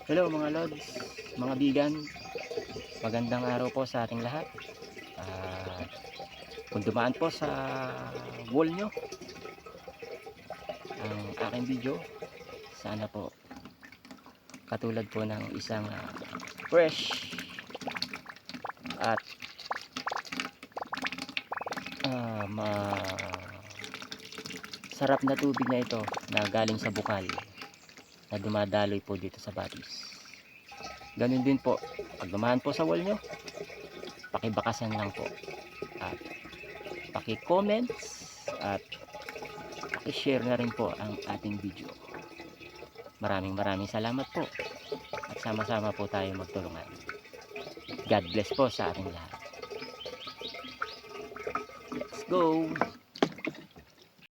Hello mga lods, mga bigan, magandang araw po sa ating lahat. At kung dumaan po sa wall nyo ang aking video, sana po katulad po ng isang fresh at sarap na tubig na ito na galing sa bukal na dumadaloy po dito sa Batis. Ganun din po, pag dumaan po sa wall nyo, pakibakasan lang po at paki-comments at paki-share na rin po ang ating video. Maraming salamat po at sama-sama po tayo magtulungan. God bless po sa ating lahat. Let's go!